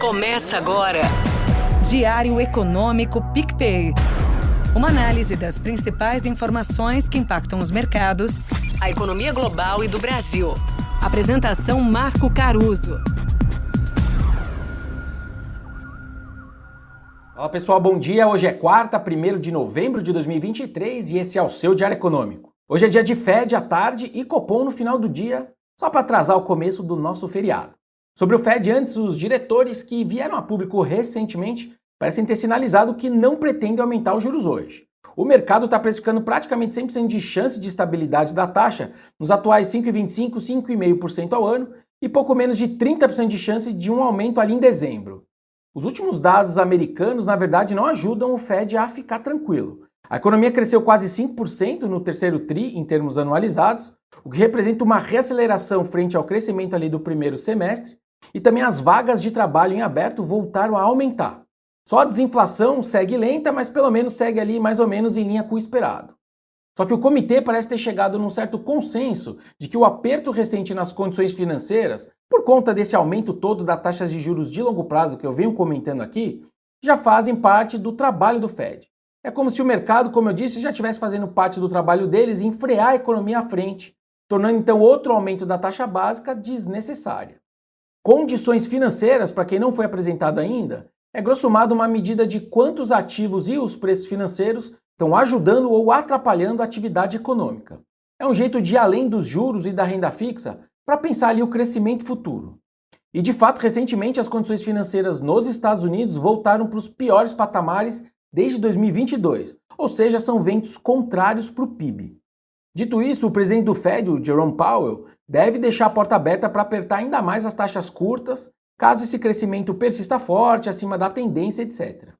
Começa agora. Diário Econômico PicPay. Uma análise das principais informações que impactam os mercados, A economia global e do Brasil. Apresentação Marco Caruso. Olá pessoal, bom dia. Hoje é quarta, 1º de novembro de 2023 e esse é o seu Diário Econômico. Hoje é dia de Fed à tarde e Copom no final do dia, só para atrasar o começo do nosso feriado. Sobre o Fed, antes, os diretores que vieram a público recentemente parecem ter sinalizado que não pretendem aumentar os juros hoje. O mercado está precificando praticamente 100% de chance de estabilidade da taxa nos atuais 5,25%, 5,5% ao ano e pouco menos de 30% de chance de um aumento ali em dezembro. Os últimos dados americanos, na verdade, não ajudam o Fed a ficar tranquilo. A economia cresceu quase 5% no terceiro TRI em termos anualizados, o que representa uma reaceleração frente ao crescimento ali do primeiro semestre, e também as vagas de trabalho em aberto voltaram a aumentar. Só a desinflação segue lenta, mas pelo menos segue ali mais ou menos em linha com o esperado. Só que o comitê parece ter chegado num certo consenso de que o aperto recente nas condições financeiras, por conta desse aumento todo das taxas de juros de longo prazo que eu venho comentando aqui, já fazem parte do trabalho do Fed. É como se o mercado, como eu disse, já estivesse fazendo parte do trabalho deles em frear a economia à frente, tornando então outro aumento da taxa básica desnecessária. Condições financeiras, para quem não foi apresentado ainda, é grosso modo uma medida de quantos ativos e os preços financeiros estão ajudando ou atrapalhando a atividade econômica. É um jeito de ir além dos juros e da renda fixa para pensar ali o crescimento futuro. E de fato, recentemente as condições financeiras nos Estados Unidos voltaram para os piores patamares desde 2022, ou seja, são ventos contrários para o PIB. Dito isso, o presidente do Fed, o Jerome Powell, deve deixar a porta aberta para apertar ainda mais as taxas curtas, caso esse crescimento persista forte, acima da tendência, etc.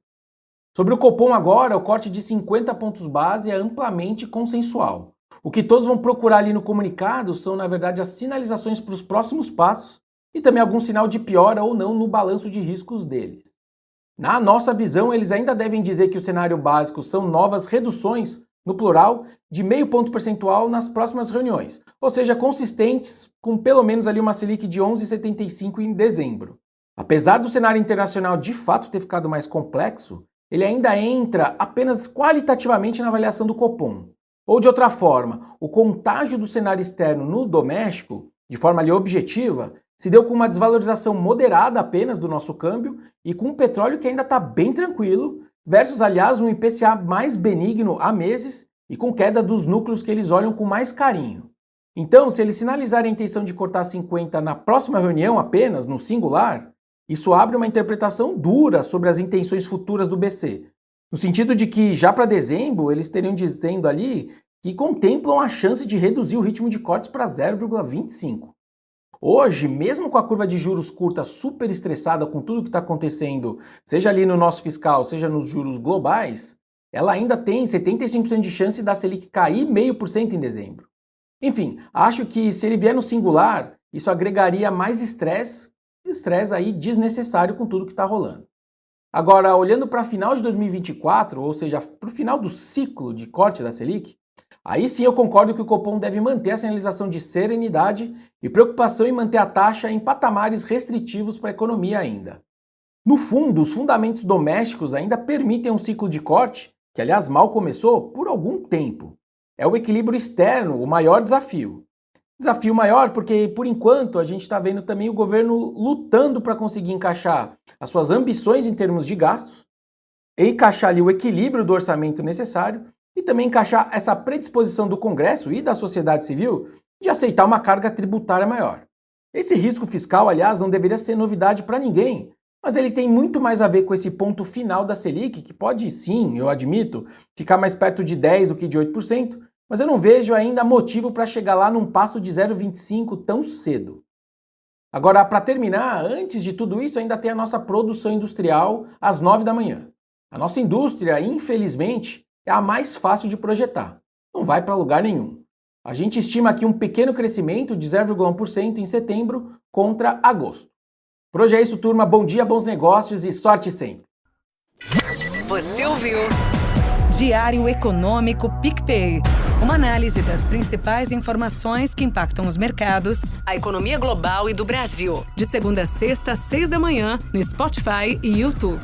Sobre o Copom agora, o corte de 50 pontos base é amplamente consensual. O que todos vão procurar ali no comunicado são, na verdade, as sinalizações para os próximos passos e também algum sinal de piora ou não no balanço de riscos deles. Na nossa visão, eles ainda devem dizer que o cenário básico são novas reduções, no plural, de 0,5 ponto percentual nas próximas reuniões, ou seja, consistentes com pelo menos ali uma Selic de 11,75 em dezembro. Apesar do cenário internacional de fato ter ficado mais complexo, ele ainda entra apenas qualitativamente na avaliação do Copom. Ou de outra forma, o contágio do cenário externo no doméstico, de forma ali objetiva, se deu com uma desvalorização moderada apenas do nosso câmbio e com um petróleo que ainda está bem tranquilo, versus, aliás, um IPCA mais benigno há meses e com queda dos núcleos que eles olham com mais carinho. Então, se eles sinalizarem a intenção de cortar 50 na próxima reunião apenas, no singular, isso abre uma interpretação dura sobre as intenções futuras do BC, no sentido de que já para dezembro eles teriam dizendo ali que contemplam a chance de reduzir o ritmo de cortes para 0,25. Hoje, mesmo com a curva de juros curta super estressada com tudo que está acontecendo, seja ali no nosso fiscal, seja nos juros globais, ela ainda tem 75% de chance da Selic cair 0,5% em dezembro. Enfim, acho que se ele vier no singular, isso agregaria mais estresse aí desnecessário com tudo que está rolando. Agora, olhando para final de 2024, ou seja, para o final do ciclo de corte da Selic, aí sim eu concordo que o Copom deve manter a sinalização de serenidade e preocupação em manter a taxa em patamares restritivos para a economia ainda. No fundo, os fundamentos domésticos ainda permitem um ciclo de corte, que aliás mal começou, por algum tempo. É o equilíbrio externo o maior desafio. Desafio maior porque, por enquanto, a gente está vendo também o governo lutando para conseguir encaixar as suas ambições em termos de gastos, encaixar ali o equilíbrio do orçamento necessário, e também encaixar essa predisposição do Congresso e da sociedade civil de aceitar uma carga tributária maior. Esse risco fiscal, aliás, não deveria ser novidade para ninguém, mas ele tem muito mais a ver com esse ponto final da Selic, que pode sim, eu admito, ficar mais perto de 10% do que de 8%, mas eu não vejo ainda motivo para chegar lá num passo de 0,25 tão cedo. Agora, para terminar, antes de tudo isso, ainda tem a nossa produção industrial às 9 da manhã. A nossa indústria, infelizmente, é a mais fácil de projetar. Não vai para lugar nenhum. A gente estima aqui um pequeno crescimento de 0,1% em setembro contra agosto. Por hoje é isso, turma. Bom dia, bons negócios e sorte sempre. Você ouviu Diário Econômico PicPay. Uma análise das principais informações que impactam os mercados, A economia global e do Brasil. de segunda a sexta, às 6 da manhã, no Spotify e YouTube.